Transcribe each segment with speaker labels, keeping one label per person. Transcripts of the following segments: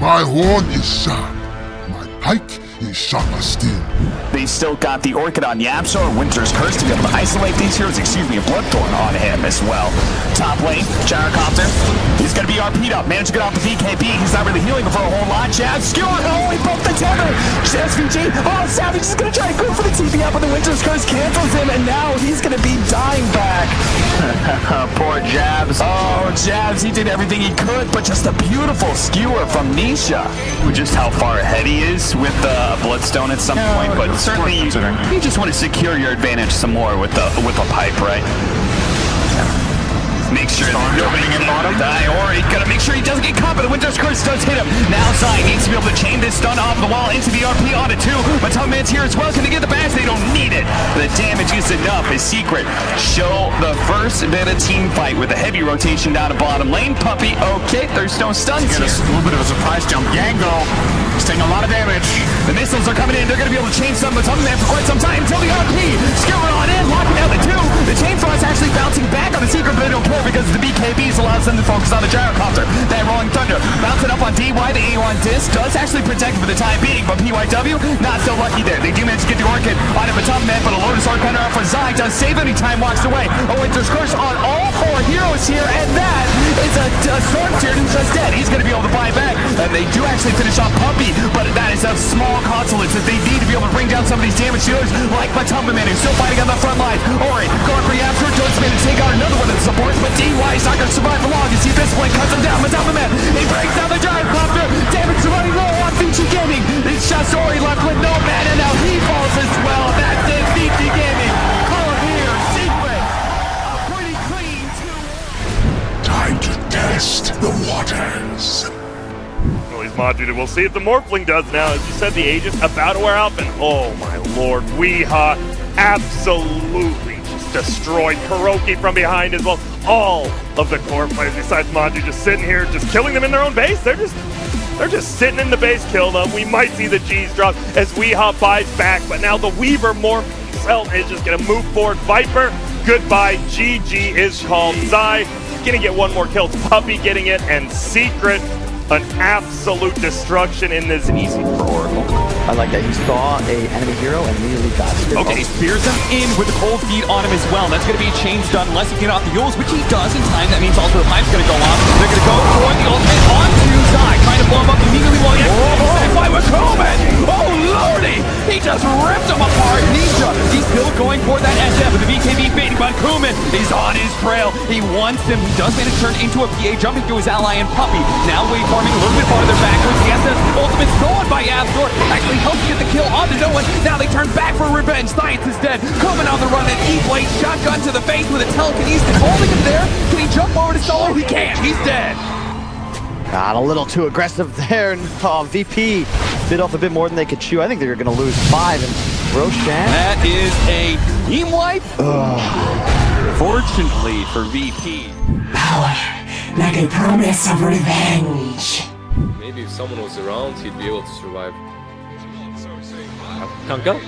Speaker 1: My horn is sharp. My pike is sharper still.
Speaker 2: They've still got the Orchid on Yapso or Winter's Curse to be able to isolate these heroes. Excuse me, a Bloodthorn on him as well. Top lane, Gyrocopter. He's going to be RP'd up. Managed to get off the BKB. He's not really healing for a whole lot. Jab, skewer. Oh, he broke the tether. SVG. Oh, Savage is going to try to go for the TP up, but the Winter's Curse cancels him, and now he's going to be dying back.
Speaker 3: Poor Jabs.
Speaker 2: Oh, Jabs, he did everything he could, but just a beautiful skewer from Nisha.
Speaker 3: Just how far ahead he is with the Bloodstone at some point, but certainly you just want to secure your advantage some more with a pipe, right? Make sure you're opening in bottom. Or he's gonna make sure he doesn't get caught, but the Winter's Curse does hit him. Now Zai needs to be able to chain this stun off the wall into the RP onto two. But Tubman's here as well. Can they get the bash? They don't need it. The damage is enough. His secret. Show the first bit of team fight with a heavy rotation down to bottom lane. Puppy, okay, there's no stuns here.
Speaker 4: A little bit of a surprise jump. Yango, he's taking a lot of damage.
Speaker 2: The missiles are coming in. They're gonna be able to chain stun with Tubman for quite some time until the RP. Skewer on in, locking down the two. The chain thrust actually bouncing back on the secret, but they don't care because the BKBs allows them to focus on the Gyrocopter. That Rolling Thunder bouncing up on DY. The Eoin disc does actually protect him for the time being, but PYW not so lucky there. They do manage to get the Orchid on him, a tough man, but a Lotus Arc Hunter up for Zai does save any time, walks away. A Winter's Curse on all four heroes here, and that is a Storm Tear who's just dead. He's going to be able to buy back, and they do actually finish off Puppy, but that is a small consolence that they need to be able to bring down some of these damage dealers, like Matumba Man, who's still fighting on the front line. Ori going for Yapster, does manage to take out another one of the supports, but DY is not going to survive for long. You see this one cuts him down. Matumba Man, he breaks down the Gyrocopter. Damage is running low on VG Gaming. It's just Ori left with no man, and now he falls as well. That's it, VG Gaming. Color here, secret. A pretty clean 2.
Speaker 1: Time to test the waters.
Speaker 5: Well, he's moduted. We'll see if the Morphling does now. As you said, the Aegis about to wear off, and oh my lord, Weeha absolutely just destroyed Kuroki from behind as well. All of the core players besides Maju just sitting here, just killing them in their own base. They're just sitting in the base, kill them. We might see the G's drop as Weeha buys back, but now the Weaver Morph himself is just gonna move forward. Viper, goodbye. GG is called. Zai gonna get one more kill. Puppy getting it, and Secret, an absolute destruction in this.
Speaker 3: Easy for Oracle.
Speaker 6: I like that he saw a enemy hero and immediately got it.
Speaker 7: Okay, spears him in with the cold feet on him as well. That's going to be a chain stun unless he can get off the Yules, which he does in time. That means also the pipe's going to go off. They're going to go for the ultimate onto Zai, trying to blow him up immediately while he's by with Coleman. Oh lordy! He just ripped him apart. Nisha, he's still going for that SF with the BKB baiting, but Kuman is on his trail. He wants him. He does manage to turn into a PA, jumping to his ally and Puppy. Now wave farming a little bit farther backwards. The SF ultimate's stolen by Absor. Actually helps get the kill onto no one. Now they turn back for revenge. Science is dead. Kuman on the run, and E-Blade shotgun to the face with a telekinesis. Holding him there. Can he jump over to solo? He can't. He's dead.
Speaker 6: Got a little too aggressive there, and VP bit off a bit more than they could chew. I think they're going to lose 5, and Roshan.
Speaker 7: That is a team wipe. Fortunately for VP.
Speaker 8: Power, like a promise of revenge.
Speaker 9: Maybe if someone was around, he'd be able to survive. Kunkka.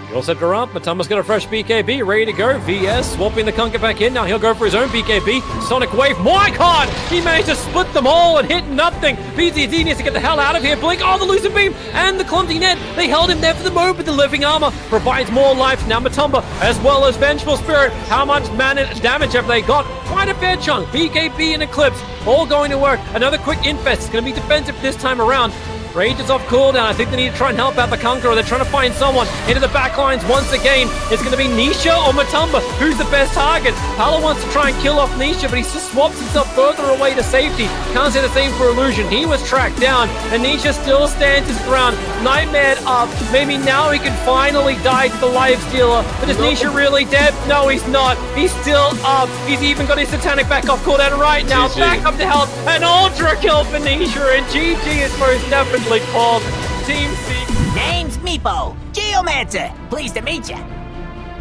Speaker 9: You all set to ramp. Matumba's got a fresh BKB ready to go. VS swapping the Kunkka back in. Now he'll go for his own BKB. Sonic Wave. My God! He managed to split them all and hit nothing. BZD needs to get the hell out of here. Blink. Oh, the Lucid Beam and the Clumsy Net. They held him there for the moment, but the Living Armor provides more life. Now Matumba, as well as Vengeful Spirit. How much mana damage have they got? Quite a fair chunk. BKB and Eclipse all going to work. Another quick Infest. It's going to be defensive this time around. Rage is off cooldown. I think they need to try and help out the Kunkka, or they're trying to find someone into the back lines once again. It's going to be Nisha or Matumba. Who's the best target? Pala wants to try and kill off Nisha, but he just swaps himself further away to safety. Can't say the same for Illusion. He was tracked down, and Nisha still stands his ground. Nightmare up. Maybe now he can finally die to the Life Stealer. But is Nisha really dead? No, he's not. He's still up. He's even got his Satanic back off cooldown right now. GG. Back up to health. An ultra kill for Nisha, and GG is most definitely called Team C.
Speaker 10: Name's Meepo, Geomancer. Pleased to meet ya.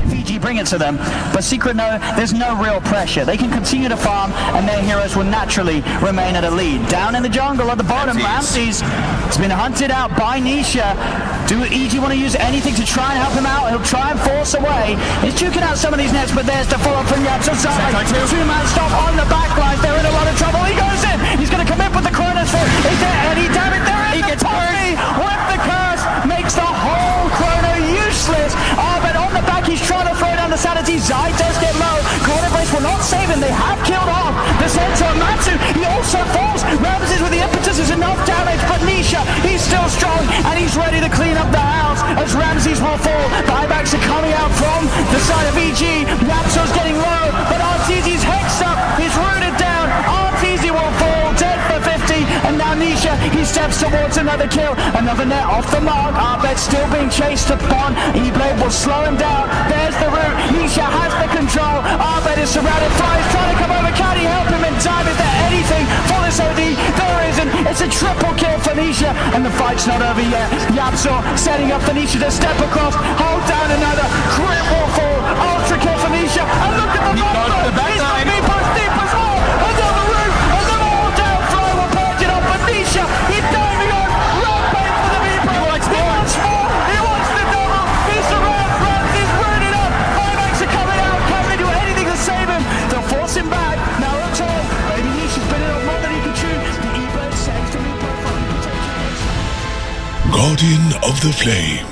Speaker 2: VG bring it to them, but Secret know there's no real pressure. They can continue to farm, and their heroes will naturally remain at a lead. Down in the jungle at the bottom, Ramses has been hunted out by Nisha. Do EG want to use anything to try and help him out? He'll try and force away. He's juking out some of these nets, but there's the follow-up from Yap's side. Two-man stop on the back line. They're in a lot of trouble. He goes in. He's going to commit with the Cronus goes for it. Is there any damage there? He gets hurt with the curse, makes the whole chrono useless. But on the back, he's trying to throw down the sanity. Zai does get low. Corner Brace will not save him. They have killed off the center of Matsu. He also falls. Ramses with the impetus is enough damage, but Nisha, he's still strong and he's ready to clean up the house as Ramses will fall. Buybacks are coming out from the side of EG. Yapso's getting low, but RTZ's hexed up. He's rooted down. RTZ will fall, dead for 50, and now Nisha, he steps towards another kill. Another net off the mark. Arbet's still being chased upon. E-Blade will slow him down. There's the route. Nisha has the control. Arbet is surrounded. Fly is trying to come over. Can he help him in time? Is there anything for this OD? There isn't. It's a triple kill for Nisha, and the fight's not over yet. Yapso setting up for Nisha to step across. Hold down another. Crit will fall. Ultra kill for Nisha. And look at the monster. He's got me pushed deep as well. Another roof. And then all down. Fly will purge it up. But Nisha, he's diving on. Rampage for the Viper. He wants more. He wants the double. He's surrounded. Ramses rooted up. Buybacks are coming out. Can they do anything to save him? They'll force him back. Now at all. Maybe Nisha's been in on more than he can chew. The E-Blade saves to move profile protection.
Speaker 1: Guardian of the Flame.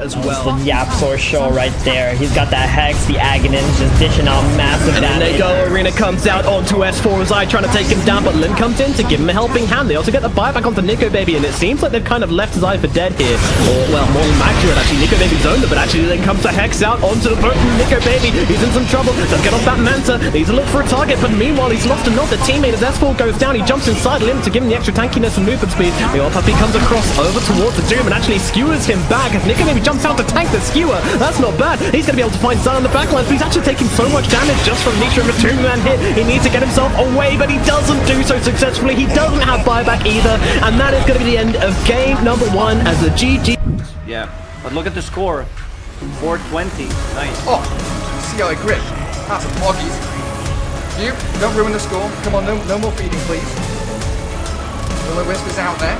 Speaker 11: As well. The Yapsor show right there. He's got that Hex, the Aghanim, just dishing out massive damage.
Speaker 12: And then they go, Arena comes out onto S4 Zai trying to take him down, but Lin comes in to give him a helping hand. They also get the buyback onto Nico Baby, and it seems like they've kind of left Zai for dead here. Or, well, more accurate, actually, Nico Baby's owned it, but actually then comes the Hex out onto the boat from Nico Baby. He's in some trouble. Does get off that Manta. Needs to look for a target, but meanwhile, he's lost another teammate as S4 goes down. He jumps inside Lin to give him the extra tankiness and movement speed. The old puppy comes across over towards the Doom and actually skewers him back as Nico Baby jumps out to tank the skewer. That's not bad. He's going to be able to find Zai on the backlines, but he's actually taking so much damage just from Nisha with a 2-man hit. He needs to get himself away, but he doesn't do so successfully. He doesn't have buyback either, and that is going to be the end of game number 1 as the GG.
Speaker 13: Yeah, but look at the score. 420. Nice.
Speaker 14: Oh, CI grip. That's a boggies. You, don't ruin the score. Come on, no more feeding, please. Willow Wisp is out there.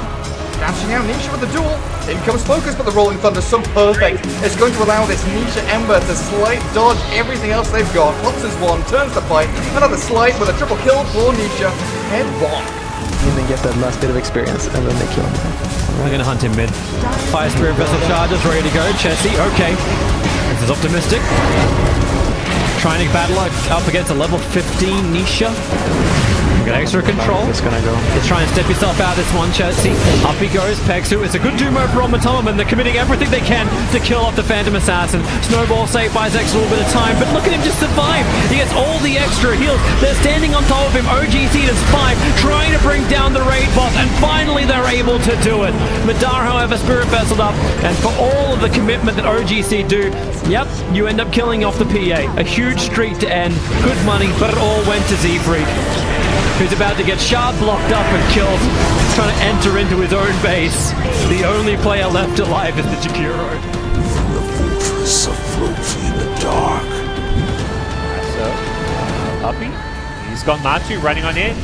Speaker 14: Dashing out Nisha with the duel. In comes Focus, but the Rolling Thunder so perfect. It's going to allow this Nisha Ember to slide, dodge everything else they've got. Boxes one, turns the fight. Another slide with a triple kill for Nisha. Head bonk.
Speaker 6: And then get that last bit of experience, and then they kill him.
Speaker 9: We're going to hunt him mid. Fire Spirit Vessel charges, ready to go. Chessie, okay. This is optimistic. Trying to battle up against a level 15 Nisha. Got extra control.
Speaker 6: It's gonna go.
Speaker 9: He's trying to step himself out this one, Chelsea. Up he goes, Pexu. It's a good doom over on Matoma, and they're committing everything they can to kill off the Phantom Assassin. Snowball saved by Zex a little bit of time, but look at him just survive. He gets all the extra heals. They're standing on top of him. OGC does 5, trying to bring down the raid boss, and finally they're able to do it. Madar, however, Spirit Vesseled up, and for all of the commitment that OGC do, yep, you end up killing off the PA. A huge streak to end. Good money, but it all went to Z-Freak, who's about to get sharp blocked up and killed, trying to enter into his own base. The only player left alive is the Jakiro.
Speaker 1: From the fortress of Flofi in the dark.
Speaker 5: So, Uppy, he's got Matsu running on in.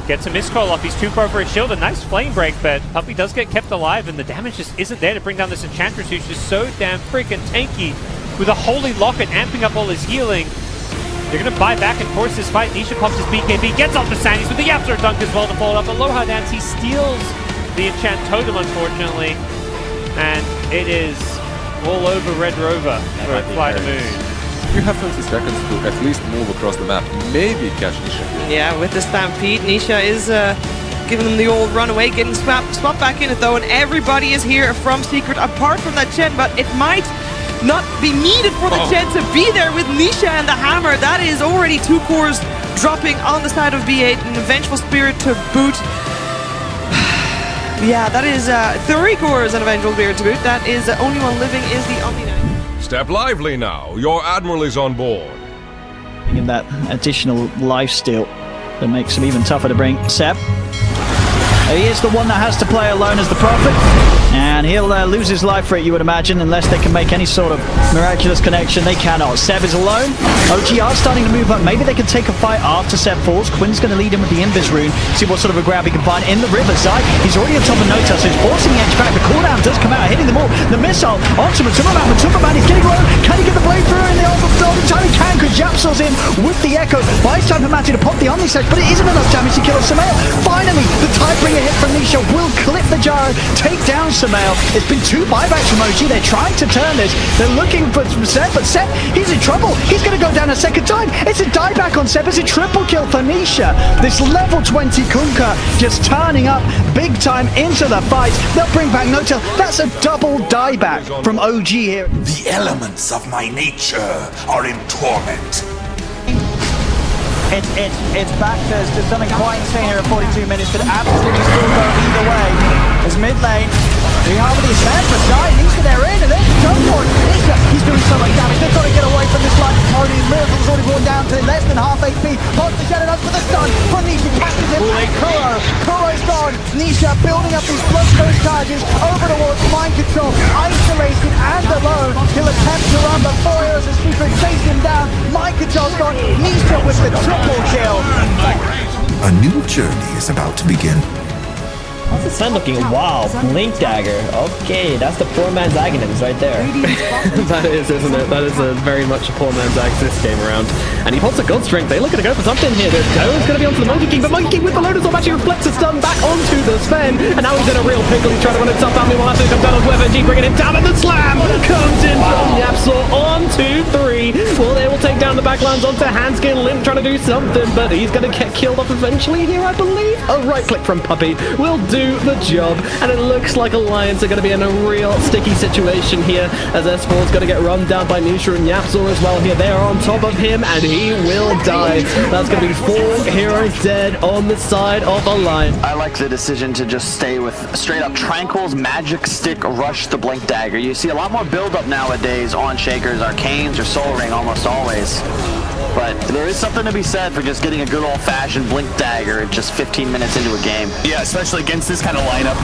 Speaker 5: Gets a miscall off, he's too far for his shield, a nice flame break, but Puppy does get kept alive, and the damage just isn't there to bring down this Enchantress, who's just so damn freaking tanky, with a Holy Locket amping up all his healing. They're going to buy back and force this fight. Nisha pops his BKB, gets off the Sandys with the Yapsor dunk as well to follow up. Aloha Dance, he steals the Enchant Totem, unfortunately, and it is all over Red Rover for Fly to Moon.
Speaker 15: You have 20 seconds to at least move across the map, maybe catch Nisha.
Speaker 16: Yeah, with the Stampede, Nisha is giving them the old runaway, getting swapped back in it though, and everybody is here from Secret, apart from that Chen, but it might not be needed for the Chen to be there with Nisha and the Hammer. That is already 2 cores dropping on the side of B8, and a Vengeful Spirit to boot. Yeah, that is 3 cores and a Vengeful Spirit to boot. That is the only one living is the Omni Knight.
Speaker 17: Step lively now. Your Admiral is on board.
Speaker 18: In that additional lifesteal that makes him even tougher to bring. Seb. He is the one that has to play alone as the Prophet, and he'll lose his life for it, you would imagine, unless they can make any sort of miraculous connection. They cannot. Seb is alone. OG are starting to move up. Maybe they can take a fight after Seb falls. Quinn's going to lead him with the Invis rune, see what sort of a grab he can find in the river side. He's already on top of Nota, so he's forcing the edge back. The cooldown does come out, hitting them all. The missile onto Matuma. Matuma is getting low. Can he get the blade through in the golden time? He can, because Yapsol's in with the echo. Buys time for Matty to pop the Omnisect, but it isn't enough damage to kill Samael. Finally, the Tidebringer hit from Nisha will clip the Gyro, take down Samael. It's been 2 buybacks from OG. They're trying to turn this. They're looking for Seb, but Seb, he's in trouble. He's going to go down a second time. It's a dieback on Seb. It's a triple kill for Nisha. This level 20 Kunkka just turning up big time into the fight. They'll bring back No-Tail. That's a double dieback from OG here.
Speaker 1: The elements of my nature are in torment.
Speaker 18: It's back to something quite insane here at 42 minutes. Could absolutely still go either way. As mid lane, the Harmony is there for Zai. Nisha, they're in, and there's the jump for it. Nisha, he's doing so much damage. They've got to get away from this line. Already Miracle's already worn down to less than half HP. Pops the Shadow up for the stun. But Nisha catches him. Kuro's gone. Nisha building up these plus those charges over towards mind control. Isolated and alone. He'll attempt to run, but 4 heroes of Secret chase him down. Mind control's gone. Nisha with the triple kill.
Speaker 1: A new journey is about to begin.
Speaker 11: How's the sun looking? Wow, Blink Dagger. Okay, that's the poor man's Aghanim's right there.
Speaker 12: That is, isn't it? That is very much a poor man's Axe this game around. And he pulls a gold strength. They're looking to go for something here. There's Doe's going to be onto the Monkey King, but Monkey King with the Lotus Orb actually reflects a stun back onto the Sven. And now he's in a real pickle. He's trying to run himself out. Meanwhile, after he comes down with FNG, bringing him down, and the slam comes in from Yapsor on 2-3. Well, they will take down the backlines onto Handskin. Limp trying to do something, but he's going to get killed off eventually here, I believe. A right click from Puppy will do the job, and it looks like Alliance are going to be in a real sticky situation here, as S4 is going to get run down by Nisha and Yapsor as well here. They are on top of him, and he will die. That's going to be 4 heroes dead on the side of Alliance.
Speaker 6: I like the decision to just stay with straight up Tranquil's Magic Stick Rush the Blink Dagger. You see a lot more build up nowadays on Shakers, Arcanes, or Soul Ring almost always. But there is something to be said for just getting a good old-fashioned Blink Dagger just 15 minutes into a game.
Speaker 3: Yeah, especially against this kind of lineup,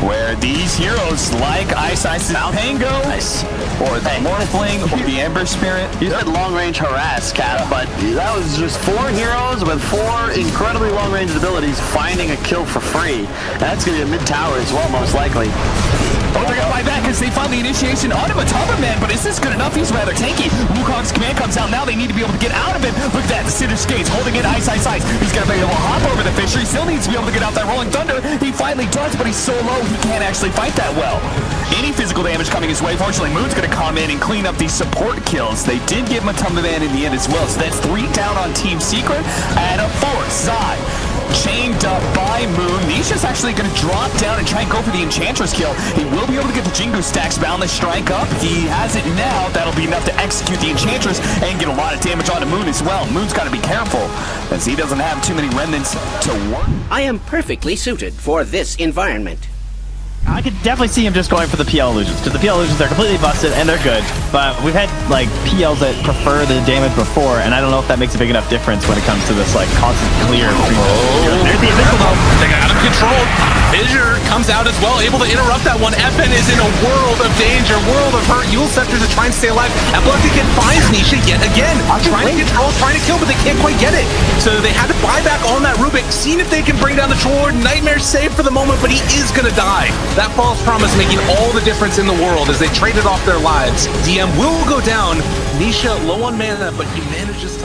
Speaker 3: where these heroes like Ice Tango, or the Morphling, or the Ember Spirit.
Speaker 6: You said long-range harass, Cap, but that was just 4 heroes with 4 incredibly long-range abilities finding a kill for free. And that's going to be a mid-tower as well, most likely.
Speaker 3: Oh, they're gonna buy back as they find the initiation on him, Man, but is this good enough? He's rather tanky. Wukong's command comes out now. They need to be able to get out of it. Look at that, the Cinder Skates holding it, Ice. He's gonna be able to hop over the Fisher. He still needs to be able to get out that Rolling Thunder. He finally does, but he's so low, he can't actually fight that well. Any physical damage coming his way. Fortunately, Moon's gonna come in and clean up these support kills. They did get Matamba Man in the end as well, so that's 3 down on Team Secret, and a 4th, Zai. Chained up by Moon. Nisha's actually going to drop down and try and go for the Enchantress kill. He will be able to get the Jingu stacks Boundless Strike up. He has it now. That'll be enough to execute the Enchantress and get a lot of damage onto Moon as well. Moon's got to be careful, as he doesn't have too many remnants to work.
Speaker 10: I am perfectly suited for this environment.
Speaker 19: I could definitely see him just going for the PL illusions, because the PL illusions are completely busted and they're good, but we've had like PLs that prefer the damage before, and I don't know if that makes a big enough difference when it comes to this like constant clear.
Speaker 7: There's the invincible. They got him controlled. Fissure comes out as well, able to interrupt that one. FN is in a world of danger, world of hurt. Yule Scepters are trying to stay alive. Epileptic finds Nisha yet again, trying to control, trying to kill, but they can't quite get it. So they had to buy back on that Rubik, seeing if they can bring down the Troll. Nightmare's safe for the moment, but he is gonna die. That false promise making all the difference in the world as they traded off their lives. DM will go down. Nisha low on mana, but he manages